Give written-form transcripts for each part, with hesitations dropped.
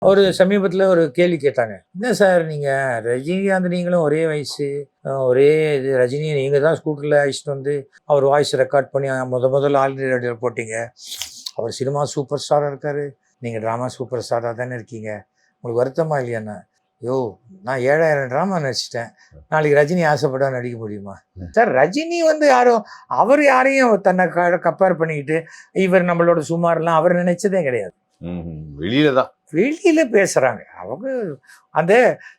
ஒரு சமீபத்தில் ஒரு கேள்வி கேட்டாங்க, என்ன சார் நீங்கள் ரஜினிகாந்த் நீங்களும் ஒரே வயசு, ஒரே இது, ரஜினியை நீங்கள் தான் ஸ்கூட்டரில் அழைச்சிட்டு வந்து அவர் வாய்ஸ் ரெக்கார்ட் பண்ணி முதல்ல ஆல் இண்டியா ரேடியோவில் போட்டிங்க. அவர் சினிமா சூப்பர் ஸ்டாராக இருக்கார், நீங்கள் ட்ராமா சூப்பர் ஸ்டாராக தானே இருக்கீங்க, உங்களுக்கு வருத்தமா இல்லையாண்ணா? யோ, நான் 7000 ட்ராமா நடிச்சிட்டேன், நாளைக்கு ரஜினி ஆசைப்பட்டா நடிக்க முடியுமா? சார், ரஜினி வந்து யாரும் அவர் யாரையும் தன்னை கம்பேர் பண்ணிக்கிட்டு இவர் நம்மளோட சுமாரெலாம் அவர் நினைச்சதே கிடையாது. வெளியில தான் வெளியில பேசுறாங்க அவங்க. அந்த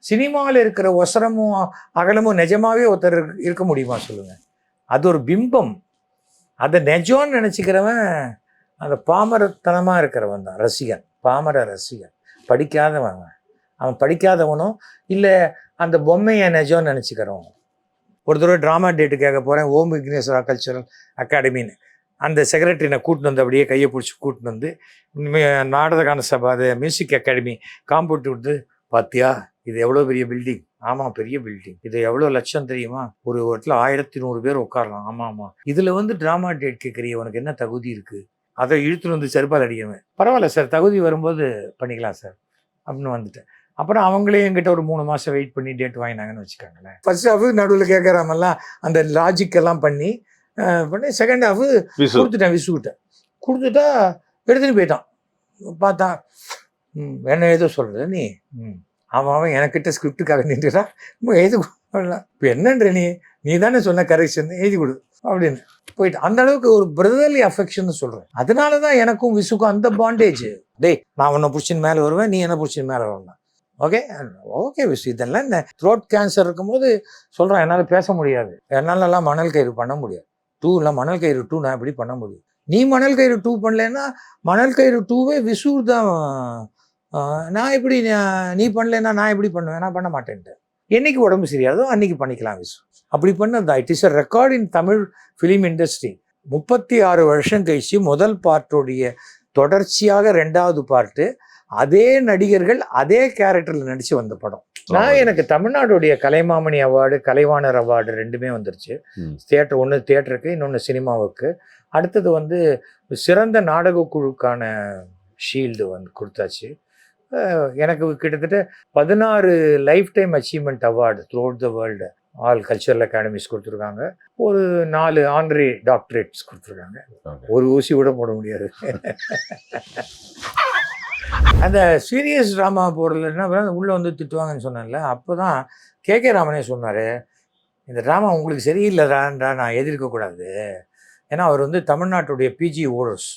சினிமாவில் இருக்கிற ஒசரமும் அகலமும் நிஜமாவே ஒருத்தர் இருக்க முடியுமா சொல்லுங்க? அது ஒரு பிம்பம். அதை நிஜம்னு நினச்சிக்கிறவன் அந்த பாமரத்தனமாக இருக்கிறவன் தான் ரசிகன், பாமர ரசிகன், படிக்காதவன். அவன் படிக்காதவனும் இல்லை அந்த பொம்மையை நிஜம்னு நினச்சிக்கிறவன். ஒரு தடவை ட்ராமா டேட்டு கேட்க போகிறேன், ஓம் விக்னேஸ்வரா கல்ச்சரல் அகாடமின்னு. அந்த செக்ரட்டரி நான் கூட்டின்னு வந்து அப்படியே கையை பிடிச்சி கூட்டின்னு வந்து நாடகான சபா அது மியூசிக் அகாடமி காம்பவுண்ட் விட்டு, பார்த்தியா இது எவ்வளோ பெரிய பில்டிங்? ஆமாம், பெரிய பில்டிங். இது எவ்வளோ லட்சம் தெரியுமா? ஒரு இடத்துல 1100 பேர் உட்காரலாம். ஆமாம் ஆமாம். இதில் வந்து ட்ராமா டேட் கேட்குறிய, உனக்கு என்ன தகுதி இருக்குது? அதை இழுத்துன்னு வந்து செருப்பால் அடிக்குவேன். பரவாயில்ல சார், தகுதி வரும்போது பண்ணிக்கலாம் சார் அப்படின்னு வந்துட்டேன். அப்புறம் அவங்களே என்கிட்ட ஒரு 3 மாதம் வெயிட் பண்ணி டேட் வாங்கினாங்கன்னு வச்சுக்காங்களேன். ஃபர்ஸ்ட் ஹாஃப் நடுவில் கேட்குறாமெல்லாம் அந்த லாஜிக்கெல்லாம் பண்ணி செகண்ட் ஹாஃப் கொடுத்துட்டேன், விசுக்கிட்டேன். கொடுத்துட்டா எடுத்துகிட்டு போயிட்டான். பார்த்தா என்ன ஏதோ சொல்கிறது நீ, அவன் எனக்கிட்ட ஸ்கிரிப்டுக்காக நின்றுடா, எழுதி கொடுக்கலாம். இப்போ என்னன்ற நீ தானே சொன்ன கரெக்ஷன், எழுதி கொடு அப்படின்னு போயிட்டு. அந்த அளவுக்கு ஒரு பிரதர்லி அஃபெக்ஷன் சொல்கிறேன். அதனால தான் எனக்கும் விசுக்கும் அந்த பாண்டேஜ். டேய், நான் உன்னை பிடிச்சின்னு மேலே வருவேன், நீ என்ன பிடிச்சின்னு மேலே வரணும். Okay okay Visu. இதெல்லாம் இந்த த்ரோட் கேன்சர் இருக்கும்போது சொல்கிறேன், என்னால் பேச முடியாது, என்னாலலாம் மணல் கயிறு பண்ண முடியாது. 2 இல்லை, மணல் கயிறு 2 நான் எப்படி பண்ண முடியும்? நீ மணல் கயிறு 2 பண்ணலன்னா மணல் கயிறு 2வே விசு தான். நான் எப்படி நீ பண்ணலன்னா நான் எப்படி பண்ணுவேன்? நான் பண்ண மாட்டேன்ட்டு. என்னைக்கு உடம்பு சரியாதோ அன்னைக்கு பண்ணிக்கலாம் விசு. அப்படி பண்ணதா. It is a record in Tamil film industry. 36 வருஷம் கழிச்சு முதல் பார்ட்டுடைய தொடர்ச்சியாக 2வது பார்ட்டு அதே நடிகர்கள் அதே கேரக்டரில் நடித்து வந்த படம். நான் எனக்கு தமிழ்நாடுடைய கலைமாமணி அவார்டு, கலைவாணர் அவார்டு 2மே வந்துருச்சு. தியேட்டர், ஒன்று தியேட்டருக்கு, இன்னொன்று சினிமாவுக்கு. அடுத்தது வந்து சிறந்த நாடக குழுக்கான ஷீல்டு வந்து கொடுத்தாச்சு. எனக்கு கிட்டத்தட்ட 16 life time achievement award through out the world all cultural academies கொடுத்துருக்காங்க. ஒரு 4 ஆனரரி டாக்டரேட்ஸ் கொடுத்துருக்காங்க. ஒரு ஊசி கூட போட முடியாது. அந்த சீரியஸ் ட்ராமா போடலைன்னா உள்ளே வந்து திட்டுவாங்கன்னு சொன்னேன்ல. அப்போ தான் கே ராமனே சொன்னார், இந்த ட்ராமா உங்களுக்கு சரியில்லைதான்றா, நான் எதிர்க்கக்கூடாது. ஏன்னா அவர் வந்து தமிழ்நாட்டுடைய பிஜி ஓடர்ஸ்,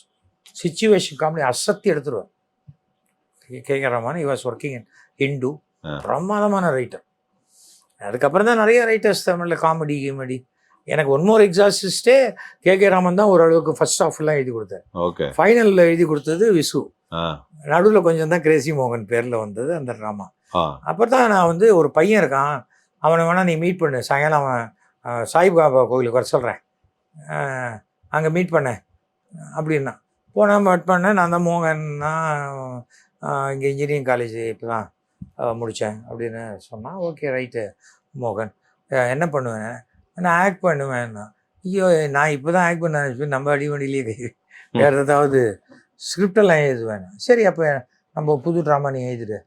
சிச்சுவேஷன் காமெடி அசத்தி எடுத்துருவார். K Raman he was working in Hindu, பிரமாதமான ரைட்டர். அதுக்கப்புறம் தான் நிறைய ரைட்டர்ஸ் தமிழில் காமெடி கிமெடி. எனக்கு ஒன் மோர் எக்ஸாசிஸ்டே கே ராமன் தான் ஓரளவுக்கு ஃபர்ஸ்ட் ஹாஃப்லாம் எழுதி கொடுத்தார். ஓகே, ஃபைனலில் எழுதி கொடுத்தது விசு. நடுவில் கொஞ்சம் தான் கிரேசி மோகன் பேரில் வந்தது அந்த ட்ராமா. அப்புறம் தான் நான் வந்து ஒரு பையன் இருக்கான், அவனை வேணால் நீ மீட் பண்ணு, சாயங்காலம் அவன் சாய்பாபா கோயிலுக்கு வர சொல்கிறேன், அங்கே மீட் பண்ணேன் அப்படின்னா. போனால் மீட் பண்ணேன். நான் தான் மோகன், நான் இங்கே இன்ஜினியரிங் காலேஜ் இப்போ தான் முடித்தேன் அப்படின்னு சொன்னான். ஓகே ரைட்டு மோகன், என்ன பண்ணுவேன்? நான் ஆக்ட் பண்ணுவேன்னா. ஐயோ, நான் இப்போ தான் ஆக்ட் பண்ண, நம்ம அடிவண்டிலேயே வேறு ஏதாவது ஸ்கிரிப்டெல்லாம் எழுதுவேன். சரி, அப்போ நம்ம புது ட்ராமா நீ எழுதிடு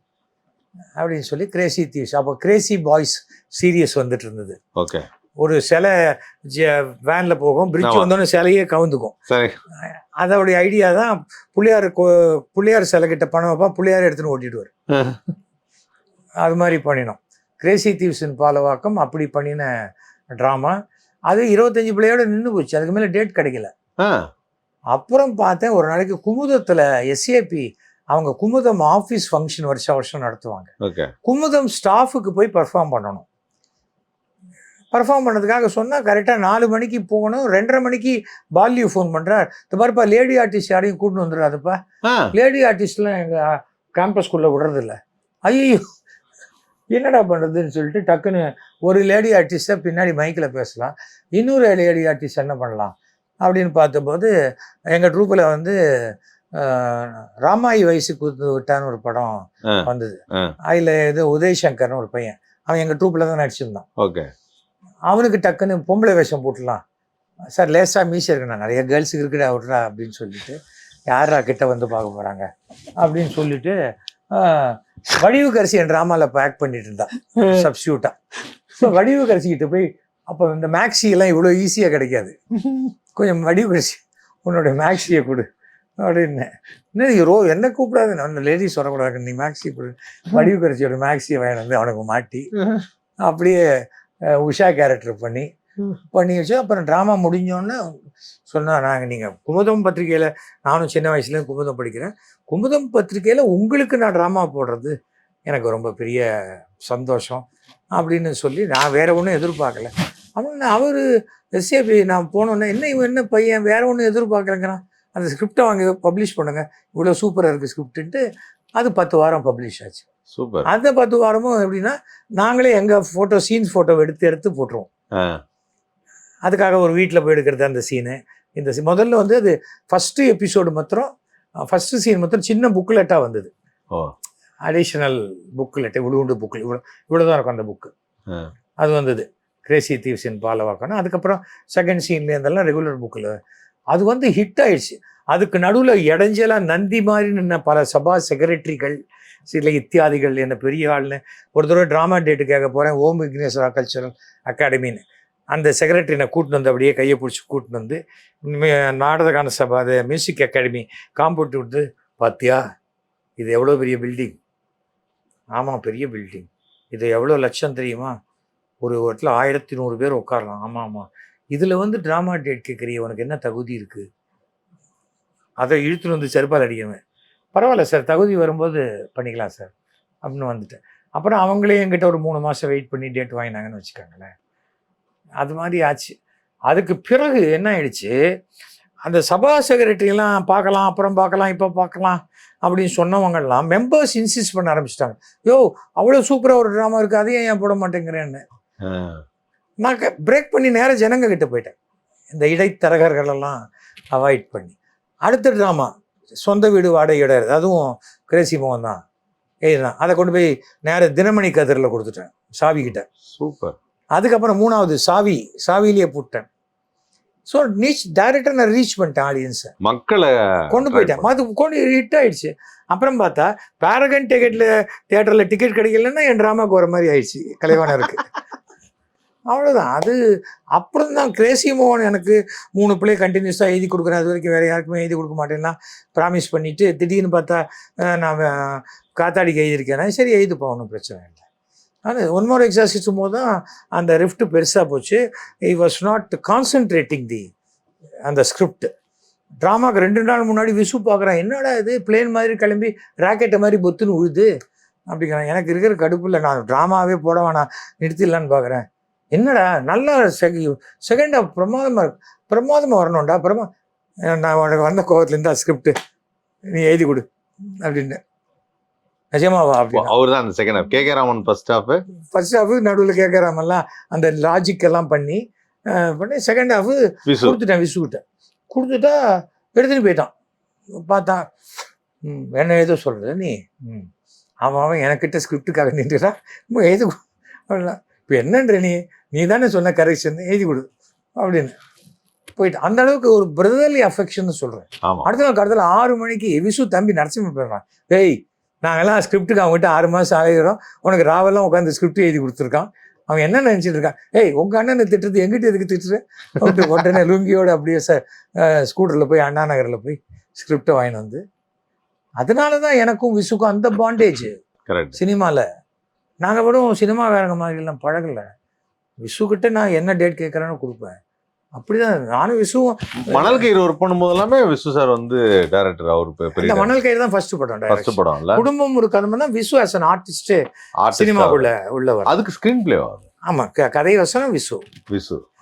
அப்படின்னு சொல்லி கிரேசி தீவ்ஸ். அப்போ கிரேசி பாய்ஸ் சீரியஸ் வந்துட்டு இருந்தது. ஓகே, ஒரு சிலை வேனில் போகும், பிரிட்ஜ் வந்தோடனே சிலையே கவுந்துக்கும். அதோடைய ஐடியா தான் பிள்ளையார் சிலை கிட்ட பணம் வைப்பா, பிள்ளையார் எடுத்துன்னு ஓட்டிடுவார். அது மாதிரி பண்ணினோம். கிரேசி தீவ்ஸின் பாலவாக்கம் அப்படி பண்ணின ட்ராமா. அது 25 பிள்ளையோட நின்று போச்சு. அதுக்கு மேலே டேட் கிடைக்கல. அப்புறம் பார்த்தேன், ஒரு நாளைக்கு குமுதத்தில் எஸ்ஏபி அவங்க குமுதம் ஆஃபீஸ் ஃபங்க்ஷன் வருஷம் நடத்துவாங்க. குமுதம் ஸ்டாஃபுக்கு போய் பர்ஃபார்ம் பண்ணணும். பர்ஃபார்ம் பண்ணதுக்காக சொன்னால் கரெக்டாக 4 மணிக்கு போகணும். 2:30 மணிக்கு பால்யூ ஃபோன் பண்ணுறார், இந்த மாதிரிப்பா லேடி ஆர்டிஸ்ட் யாரையும் கூட்டின்னு வந்துடாதுப்பா, லேடி ஆர்டிஸ்ட்லாம் எங்கள் கேம்பஸ்குள்ளே விடுறதில்ல. ஐயோ, என்னடா பண்ணுறதுன்னு சொல்லிட்டு டக்குன்னு ஒரு லேடி ஆர்டிஸ்ட்டை பின்னாடி மைக்கில் பேசலாம், இன்னொரு லேடி ஆர்டிஸ்ட் என்ன பண்ணலாம் அப்படின்னு பார்த்தபோது எங்கள் ட்ரூப்பில் வந்து ராமாயி வயசுக்கு விட்டான்னு ஒரு படம் வந்தது. அதில் இது உதயசங்கர்னு ஒரு பையன், அவன் எங்கள் ட்ரூப்பில் தான் நடிச்சிருந்தான். ஓகே, அவனுக்கு டக்குன்னு பொம்பளை வேஷம் போட்டுடலாம் சார், லேசாக மீசை இருக்குண்ணா, நிறைய கேர்ள்ஸுக்கு இருக்குடா விட்றா அப்படின்னு சொல்லிட்டு, யாரா கிட்ட வந்து பார்க்க போகிறாங்க அப்படின்னு சொல்லிட்டு வடிவுக்கரசி என் ட்ராமாவில் இப்போ ஆக்ட் பண்ணிட்டு இருந்தா சப்ஸ்டியூட்டாக. ஸோ வடிவுக்கரசிக்கிட்ட போய் அப்போ இந்த மேக்ஸி எல்லாம் இவ்வளோ ஈஸியாக கிடைக்காது, கொஞ்சம் வடிவுக்கரசி உன்னோட மேக்ஸியை கொடு அப்படின்னு. என்ன என்ன கூப்பிடாது, அந்த லேடிஸ் வரக்கூடாது, நீ மேக்ஸியை கொடு. வடிவுக்கரசியோட மேக்ஸியை வாங்கி வந்து அவனுக்கு மாட்டி அப்படியே உஷா கேரக்டர் பண்ணி வச்சு அப்புறம் ட்ராமா முடிஞ்சோடனே சொன்னால் நாங்கள் நீங்கள் குமுதம் பத்திரிகையில், நானும் சின்ன வயசுலேருந்து குமுதம் படிக்கிறேன், குமுதம் பத்திரிகையில் உங்களுக்கு நான் ட்ராமா போடுறது எனக்கு ரொம்ப பெரிய சந்தோஷம் அப்படின்னு சொல்லி நான் வேறு ஒன்றும் எதிர்பார்க்கல. அப்படின்னு அவர் எஸ்ஏபி நான் போனோன்னே என்ன இவன் என்ன பையன் வேறு ஒன்றும் எதிர்பார்க்கலங்கிறான், அந்த ஸ்கிரிப்டை வாங்கி பப்ளிஷ் பண்ணுங்க, இவ்வளோ சூப்பராக இருக்குது ஸ்கிரிப்டுன்ட்டு. அது 10 வாரம் பப்ளிஷ் ஆச்சு. சூப்பர். அந்த 10 வாரமும் எப்படின்னா நாங்களே எங்கள் ஃபோட்டோ சீன்ஸ் ஃபோட்டோ எடுத்து போட்டுருவோம். அதுக்காக ஒரு வீட்டில் போய் எடுக்கிறது அந்த சீனு. இந்த முதல்ல வந்து அது ஃபஸ்ட்டு எபிசோடு மாத்திரம், ஃபஸ்ட்டு சீன் மாத்திரம் சின்ன புக்லெட்டாக வந்தது. அடிஷ்னல் புக்லெட், இவ்வளோ புக்கில் இவ்வளோதான் இருக்கும் அந்த புக்கு. அது வந்தது கிரேசி தீவ்ஸ் இன் பாலவாக்கணும். அதுக்கப்புறம் செகண்ட் சீன்லேருந்தெல்லாம் ரெகுலர் புக்கில் அது வந்து ஹிட் ஆயிடுச்சு. அதுக்கு நடுவில் இடைஞ்சலாக நந்தி மாதிரி நின்ன பல சபா செக்ரட்டரிகள், சில இத்தியாதிகள், என்ன பெரிய ஆள்னு ஒரு தடவை ட்ராமா டேட்டு கேட்க போகிறேன், ஓம் விக்னேஸ்வரா கல்ச்சரல் அகாடமின்னு. அந்த செக்ரட்டரி நான் கூட்டின்னு வந்து அப்படியே கையை பிடிச்சி கூட்டின்னு வந்து நாடகான சபா அது மியூசிக் அகாடமி காம்பவுண்ட் விட்டு, பார்த்தியா இது எவ்வளோ பெரிய பில்டிங்? ஆமாம் பெரிய பில்டிங். இது எவ்வளோ லட்சம் தெரியுமா? ஒரு இடத்துல 1100 பேர் உட்காரலாம். ஆமாம் ஆமாம். இதில் வந்து ட்ராமா டேட் கேட்குறிய, உனக்கு என்ன தகுதி இருக்குது? அதை இழுத்துன்னு வந்து செருப்பால் அடிக்கவேன். பரவாயில்ல சார், தகுதி வரும்போது பண்ணிக்கலாம் சார் அப்படின்னு வந்துட்டேன். அப்புறம் அவங்களே என்கிட்ட ஒரு 3 மாதம் வெயிட் பண்ணி டேட் வாங்கினாங்கன்னு வச்சுக்கோங்களேன். அது மாதிரி ஆச்சு. அதுக்கு பிறகு என்ன ஆயிடுச்சு, அந்த சபா செக்ரட்டரியெல்லாம் பார்க்கலாம், அப்புறம் பார்க்கலாம், இப்போ பார்க்கலாம் அப்படின்னு சொன்னவங்கெல்லாம் மெம்பர்ஸ் இன்சிஸ்ட் பண்ண ஆரம்பிச்சிட்டாங்க. யோ அவ்வளோ சூப்பராக ஒரு ட்ராமா இருக்குது, அதையும் ஏன் போட மாட்டேங்கிறேன்னு. நான் பிரேக் பண்ணி நேராக ஜனங்க கிட்ட போயிட்டேன். இந்த இடைத்தரகர்களெல்லாம் அவாய்ட் பண்ணி அடுத்த ட்ராமா சொந்த வீடு வாடகை இடம், அதுவும் கிரேசி மோகன் தான் எழுதினா. அதை கொண்டு போய் நேராக தினமணி கதிரில் கொடுத்துட்டேன் சாவிக்கிட்ட. சூப்பர். அதுக்கப்புறம் 3வது சாவிலேயே போட்டேன். ஸோ டைரக்டர் நான் ரீச் பண்ணிட்டேன் ஆடியன்ஸை, மக்களை கொண்டு போயிட்டேன். அது கொண்டு ஹிட் ஆயிடுச்சு. அப்புறம் பார்த்தா பேரகன் தியேட்டரில் டிக்கெட் கிடைக்கலன்னா என் ட்ராமாவுக்கு வர மாதிரி ஆயிடுச்சு கலைவாணருக்கு. அவ்வளோதான். அது அப்புறம் தான் கிரேசி மோகன் எனக்கு 3 பிள்ளை கண்டினியூஸாக எழுதி கொடுக்குறேன். அது வரைக்கும் வேறு யாருக்குமே எழுதி கொடுக்க மாட்டேன்னா ப்ராமிஸ் பண்ணிவிட்டு திடீர்னு பார்த்தா நான் காத்தாடிக்கு எழுதியிருக்கேன்னா சரி எழுதுப்பா, ஒன்றும் பிரச்சனை இல்லை. ஆனால் ஒன் மோர் எக்ஸாசிஸ்டும் போது தான் அந்த ரிஃப்ட் பெருசாக போச்சு. ஐ வாஸ் நாட் கான்சன்ட்ரேட்டிங் அந்த ஸ்கிரிப்ட். ட்ராமாவுக்கு 2 நாள் முன்னாடி விசு பார்க்குறேன், என்னடா இது பிளேன் மாதிரி கிளம்பி ராக்கெட்டை மாதிரி பொத்துன்னு உழுது அப்படிங்கிறேன். எனக்கு இருக்கிற கடுப்பில் நான் ட்ராமாவே போட வேணாம் நிறுத்திடலான்னு பார்க்குறேன். என்னடா நல்லா செகண்ட் ஹாஃப் பிரமாதமாக வரணும்டா. நான் உனக்கு வந்த கோவத்துலேருந்து ஸ்கிரிப்ட் நீ எழுதி கொடு அப்படின்னு. நிஜமாவா? அப்படி அவர் தான் அந்த second half KK Raman first half நடுவில் கேகே ராமன்லாம் அந்த லாஜிக் எல்லாம் பண்ணி செகண்ட் ஹாஃப் கொடுத்துட்டேன். விசுக்கிட்ட கொடுத்துட்டா எடுத்துகிட்டு போயிட்டான். பார்த்தா என்ன ஏதோ சொல்கிறது நீ, அவன் எனக்கிட்ட ஸ்கிரிப்டுக்காக நின்றுடா எழுதி அப்படிலாம். இப்போ என்னன்ற நீ தானே சொன்ன கரெக்ஷன் எழுதி கொடு அப்படின்னு போயிட்டு. அந்த அளவுக்கு ஒரு பிரதர்லி அஃபெக்ஷன் சொல்கிறேன். அடுத்த நாள் கடத்தில் 6 மணிக்கு விசு தம்பி நரசிம்ம போயிடுறான். டேய் நாங்கள்லாம் ஸ்கிரிப்டுக்கு அவங்ககிட்ட 6 மாதம் ஆகிறோம், உனக்கு ராவெல்லாம் உட்காந்து ஸ்கிரிப்ட் எழுதி கொடுத்துருக்கான். அவன் என்ன நினச்சிட்டு இருக்கான், ஏய் உங்கள் அண்ணனை திட்டுறது எங்கிட்ட எதுக்கு திட்டுறேன் அப்படின்ட்டு உடனே லுங்கியோடு அப்படியே ஸ்கூட்டரில் போய் அண்ணா நகரில் போய் ஸ்கிரிப்டை வாங்கிட்டு வந்து. அதனால தான் எனக்கும் விசுக்கும் அந்த பாண்டேஜ். சினிமாவில் நாங்கள் விடும் சினிமா வேறங்க மாதிரிலாம் பழகலை. விசுக்கிட்ட நான் என்ன டேட் கேட்குறேன்னு கொடுப்பேன். அப்படிதான் நானும் விசுவும். மணல் கயிறு ஒர்க் பண்ணும்போது எல்லாமே விசு சார் வந்து டைரக்டர். அவர் மணல் கயிறு தான் ஃபர்ஸ்ட் படம். குடும்பம் ஒரு கதம்பம் தான் விசு ஆஸ் அன் ஆர்டிஸ்ட் சினிமாக்குள்ள உள்ளவர். அதுக்கு ஸ்கிரீன் பிளே ஆகும். ஆமா, கதை வசனம் விசு.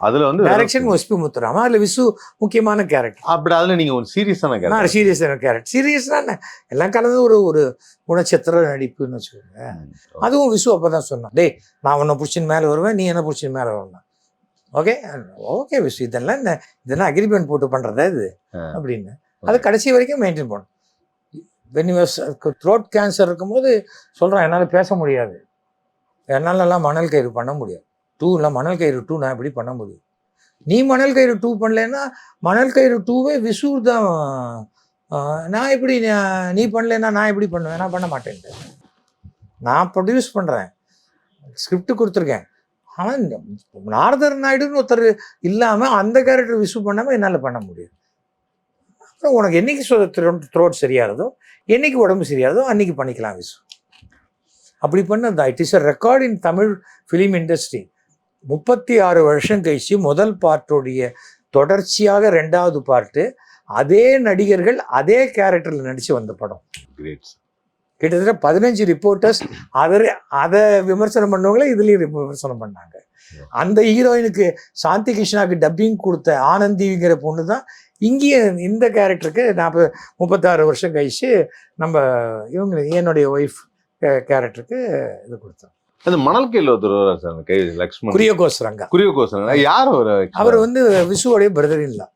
அதுல வந்து டைரக்ஷன் எஸ்பி முத்துராமன். அதுல விசு முக்கியமான கேரக்டர். அப்படி அதுல நீங்க ஒரு சீரியஸான கேரக்டர். சீரியஸான எல்லாம் கலந்து ஒரு குணச்சித்திர நடிப்புன்னு வச்சுக்கோங்க. அதுவும் விசு அப்பதான் சொன்னான், டேய் நான் உன்னை பிடிச்சின்னு மேலே வருவேன், நீ என்ன பிடிச்சின்னு மேலே வரணும். ஓகே விசு, இதெல்லாம் அக்ரிமெண்ட் போட்டு பண்றதா இது அப்படின்னு. அது கடைசி வரைக்கும் மெயின்டைன் பண்ணும். த்ரோட் கேன்சர் இருக்கும்போது சொல்றான், என்னால் பேச முடியாது, என்னாலலாம் மணல் கயிறு பண்ண முடியாது. 2 இல்லை மணல் கயிறு 2 நான் எப்படி பண்ண முடியும்? நீ மணல் கயிறு 2 பண்ணலன்னா மணல் கயிறு 2வே விசு தான் நான் எப்படி நீ பண்ணலைன்னா நான் எப்படி பண்ணுவேன், நான் பண்ண மாட்டேன்ட்டு. நான் ப்ரொடியூஸ் பண்ணுறேன், ஸ்கிரிப்ட் கொடுத்துருக்கேன். ஆனால் நாரதர் நாயுடுன்னு ஒருத்தர் இல்லாமல் அந்த கேரக்டர் விசு பண்ணாமல் என்னால் பண்ண முடியும். அப்புறம் உனக்கு என்னைக்கு த்ரோட் சரியாகிறதோ, என்னைக்கு உடம்பு சரியாகிறதோ அன்னைக்கு பண்ணிக்கலாம் விசு. அப்படி பண்ணதா. It is a record in Tamil film industry. 36 வருஷம் கழிச்சு முதல் பார்ட்டோடைய தொடர்ச்சியாக 2வது பார்ட்டு அதே நடிகர்கள் அதே கேரக்டரில் நடித்து வந்த படம். கிட்டத்தட்ட 15 ரிப்போர்ட்டர்ஸ் அதை விமர்சனம் பண்ணவங்களே இதுலேயும் விமர்சனம் பண்ணாங்க. அந்த ஹீரோயினுக்கு சாந்தி கிருஷ்ணாவுக்கு டப்பிங் கொடுத்த ஆனந்திங்கிற பொண்ணு தான் இங்கேயும் இந்த கேரக்டருக்கு 36 வருஷம் கழிச்சு நம்ம இவங்க என்னுடைய ஒய்ஃப் கேரக்டருக்கு இது கொடுத்தோம். அந்த மணல் கையில் ஒருத்தர் சார், கை லக்ஷ்மண் குரியகோஸ் ரங்கா. குரியகோஸ் ரங்கா யார் அவர் வந்து விசுவோடைய பிரதர் இல்லா.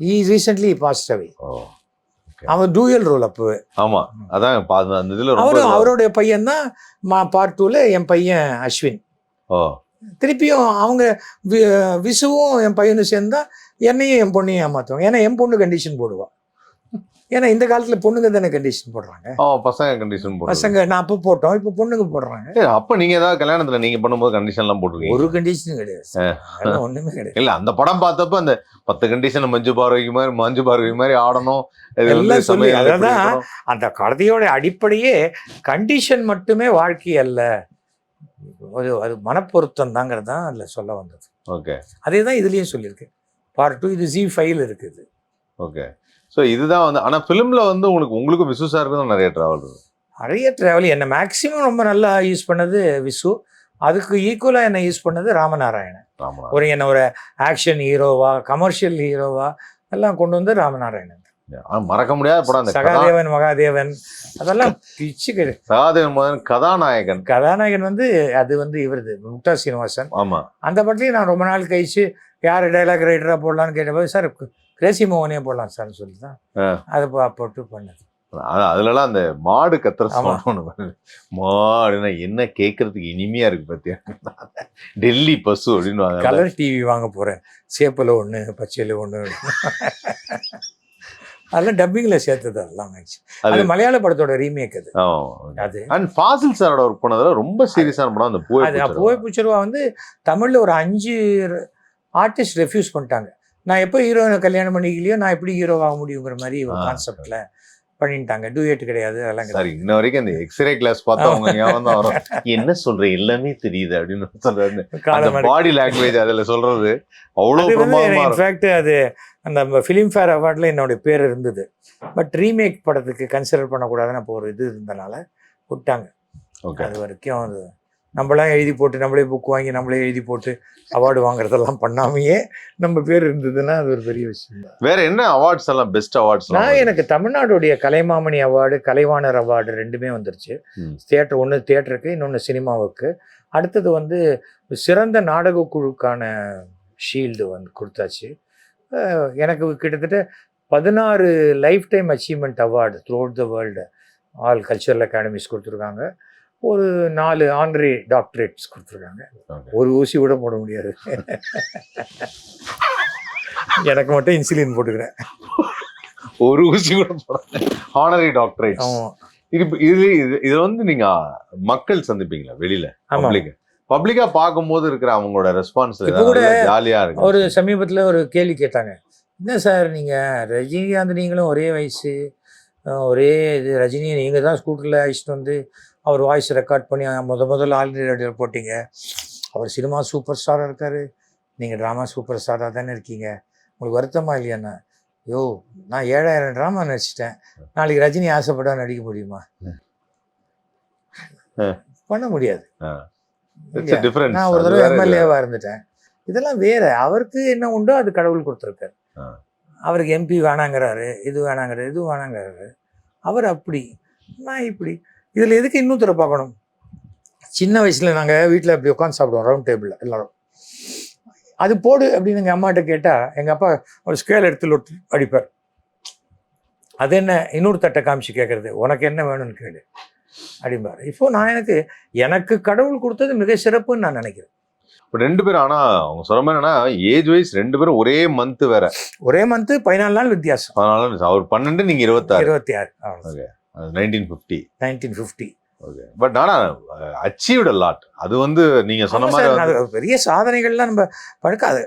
He recently passed away. அவன் டூயல் ரோல் அப்போ. ஆமா, அதான் அந்த இதுல அவருடைய பையன் தான் பார்ட் 2ல என் பையன் அஸ்வின். திருப்பியும் அவங்க விசுவும் என் பையனும் சேர்ந்தா என்னையும் என் பொண்ணையும் ஏமாத்துவாங்க. ஏன்னா என் பொண்ணு கண்டிஷன் போடுவா. ஏன்னா இந்த காலத்துல பொண்ணுங்க தானே கண்டிஷன் போடுறாங்க. பசங்க கண்டிஷன் போடுறாங்க. பசங்க நான் அப்போ போட்டோம், இப்போ பொண்ணுங்க போடுறாங்க. அப்ப நீங்க ஏதாவது கல்யாணத்துல நீங்க பண்ணும்போது கண்டிஷன் எல்லாம் போட்டுருக்கீங்க? ஒரு கண்டிஷனும் கிடையாது, ஒண்ணுமே கிடையாது. இல்ல அந்த படம் பார்த்தப்ப அந்த 10 கண்டிஷன் மஞ்சு பார்வை மாதிரி ஆடணும் எல்லாம் சொல்லி. அதான் அந்த கதையோட அடிப்படையே கண்டிஷன் மட்டுமே வாழ்க்கை அல்ல, அது மனப்பொருத்தம் தாங்கிறது தான் அதில் சொல்ல வந்தது. ஓகே, அதே தான் இதுலேயும் சொல்லியிருக்கு. பார்ட் 2 இது ZEE5 இருக்குது. ஓகே, ஸோ இதுதான் வந்து. ஆனால் ஃபிலிமில் வந்து உங்களுக்கு விசு சாருக்கு தான் நிறைய ட்ராவல் இருக்குது. நிறைய ட்ராவல். என்னை மேக்ஸிமம் ரொம்ப நல்லா யூஸ் பண்ணது விசு. அதுக்கு ஈக்குவலாக என்னை யூஸ் பண்ணது ராமநாராயணன். என்ன ஒரு ஆக்ஷன் ஹீரோவா, கமர்ஷியல் ஹீரோவா எல்லாம் கொண்டு வந்து ராமநாராயணன். மறக்க முடியாத படம் சகாதேவன் மகாதேவன், அதெல்லாம் பிச்சு. சகாதேவன் கதாநாயகன் வந்து அது வந்து இவருது முக்தா சீனிவாசன். ஆமா, அந்த படத்தையும் நான் ரொம்ப நாள் கழிச்சு யார் டைலாக் ரைட்டராக போடலான்னு கேட்டபோது சார் கிரேசி மோகனே போடலாம் சார்னு சொல்லி தான் அதை போட்டு பண்ணது. அதுலலாம் அந்த மாடு கத்துற மாடுனா என்ன கேட்கறதுக்கு இனிமையா இருக்கு பாத்தியா. டெல்லி பசு அப்படின்னு கலர் டிவி வாங்க போறேன், சேப்பில் ஒன்று பச்சையில் ஒன்று, அதெல்லாம் டப்பிங்ல சேர்த்தது. அதெல்லாம் அது மலையாள படத்தோட ரீமேக். அது அண்ட் ஃபாசில் சாரோட ஒர்க் பண்ணதுல ரொம்ப சீரியஸான படம் அந்த போய் பூச்சருவா வந்து தமிழ்ல ஒரு 5 ஆர்டிஸ்ட் ரெஃப்யூஸ் பண்ணிட்டாங்க. நான் எப்போ ஹீரோயினை கல்யாணம் பண்ணிக்கலையோ நான் எப்படி ஹீரோவாக முடியுங்கிற மாதிரி ஒரு கான்செப்ட்ல பண்ணிட்டாங்க. டூயட் கிடையாது, அதெல்லாம் கிடையாது. இன்ன வரைக்கும் அந்த எக்ஸ்ரே கிளாஸ் பார்த்தவங்க என்ன சொல்ற எல்லாமே தெரியுது அப்படின்னு சொல்றாரு. பாடி லாங்குவேஜ் அதுல சொல்றது அவ்வளவு. இன்ஃபேக்ட் அது அந்த ஃபிலிம்ஃபேர் அவார்டில் என்னுடைய பேர் இருந்தது. பட் ரீமேக் படத்துக்கு கன்சிடர் பண்ணக்கூடாதுன்னு அப்போ ஒரு இது இருந்தனால விட்டாங்க. அது வரைக்கும் அது நம்மளாம் எழுதி போட்டு நம்மளே புக் வாங்கி நம்மளே எழுதி போட்டு அவார்டு வாங்குறதெல்லாம் பண்ணாமையே நம்ம பேர் இருந்ததுன்னா அது ஒரு பெரிய விஷயம். வேற என்ன அவார்ட்ஸ் எல்லாம் பெஸ்ட் அவார்ட்ஸ்? எனக்கு தமிழ்நாடுடைய கலைமாமணி அவார்டு, கலைவாணர் அவார்டு 2மே வந்துருச்சு. தியேட்டர், ஒன்று தியேட்டருக்கு, இன்னொன்று சினிமாவுக்கு. அடுத்தது வந்து சிறந்த நாடக குழுக்கான ஷீல்டு வந்து கொடுத்தாச்சு. எனக்கு கிட்டத்தட்ட 16 life time achievement award through out the world all cultural academies கொடுத்துருக்காங்க. ஒரு 4 ஆனரரி டாக்டரேட்ஸ் கொடுத்துருக்காங்க. ஒரு ஊசி கூட போட முடியாது. எனக்கு மட்டும் இன்சுலின் போட்டுக்கிறேன். ஒரு ஊசி கூட போட. Honorary doctorate. இது வந்து நீங்க மக்கள் சந்திப்பீங்களா வெளியில? பப்ளிக்கா பார்க்கும்போது இருக்கிற அவங்களோட ரெஸ்பான்ஸ் ஜாலியா இருக்கு. ஒரு சமீபத்தில் ஒரு கேள்வி கேட்டாங்க, என்ன சார் நீங்கள் ரஜினிகாந்த் நீங்களும் ஒரே வயசு, ஒரே இது, ரஜினியை நீங்கள் தான் ஸ்கூட்டரில் அழைச்சிட்டு வந்து அவர் வாய்ஸ் ரெக்கார்ட் பண்ணி முதல்ல ஆல் இண்டியா ரேடியோவில் போட்டிங்க. அவர் சினிமா சூப்பர் ஸ்டாராக இருக்கார், நீங்கள் ட்ராமா சூப்பர் ஸ்டாராக தானே இருக்கீங்க, உங்களுக்கு வருத்தமா இல்லையாண்ணா? யோ, நான் 7000 ட்ராமா நடிச்சிட்டேன், நாளைக்கு ரஜினி ஆசைப்பட்டா நடிக்க முடியுமா? பண்ண முடியாது. நான் ஒரு தடவை எம்எல்ஏவாக இருந்துட்டேன். இதெல்லாம் வேற. அவருக்கு என்ன உண்டோ அது கடவுள் கொடுத்துருக்காரு. அவருக்கு எம்பி வேணாங்கிறாரு, இது வேணாங்கிறாரு, இது வேணாங்கிறாரு. அவர் அப்படி, நான் இப்படி. இதில் எதுக்கு இன்னொருத்தரை பார்க்கணும்? சின்ன வயசில் நாங்கள் வீட்டில் அப்படி உட்காந்து சாப்பிடுவோம் ரவுண்ட் டேபிளில் எல்லாரும். அது போடு அப்படின்னு எங்கள் அம்மாட்ட கேட்டால் எங்கள் அப்பா ஒரு ஸ்கேல் எடுத்து அடிப்பார். அது என்ன இன்னொரு தட்டை காமிச்சு கேட்குறது, உனக்கு என்ன வேணும்னு கேளு அப்படிம்பார். இப்போ நான் எனக்கு கடவுள் கொடுத்தது மிக சிறப்புன்னு நான் நினைக்கிறேன். பட் 2 பேரும் ஆனா அவங்க சொல்ற மாதிரி என்னன்னா ஏஜ் வைஸ் 2 பேரும் ஒரே மந்த் வேற. ஒரே மந்த் 14 நாள் வித்தியாசம். அதனால அவர் 12 நீங்க 26. 26 1950. 1950. ஓகே. பட் ஆனா அச்சீவ்ட் a lot. அது வந்து நீங்க சொன்ன மாதிரி பெரிய சாதனைகள்லாம் நம்ம படுக்காது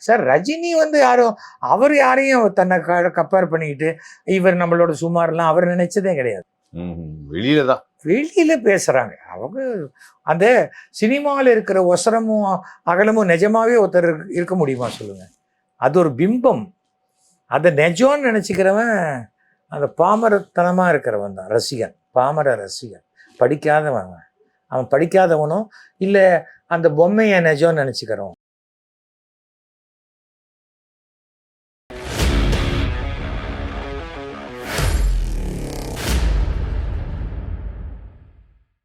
சார். ரஜினி வந்து யாரும் அவர் யாரையும் தன்னை கம்பேர் பண்ணிக்கிட்டு இவர் நம்மளோட சுமார்லாம் அவர் நினைச்சதே கிடையாது. வெளியில தான் வெளியில பேசுறாங்க அவங்க. அந்த சினிமாவில் இருக்கிற ஒசரமும் அகலமும் நிஜமாவே ஒருத்தர் இருக்க முடியுமா சொல்லுங்க? அது ஒரு பிம்பம். அதை நிஜம்னு நினச்சிக்கிறவன் அந்த பாமரத்தனமாக இருக்கிறவன் தான் ரசிகன். பாமர ரசிகன், படிக்காதவன். அவன் படிக்காதவனும் இல்லை அந்த பொம்மையை நிஜம்னு நினச்சிக்கிறவன்.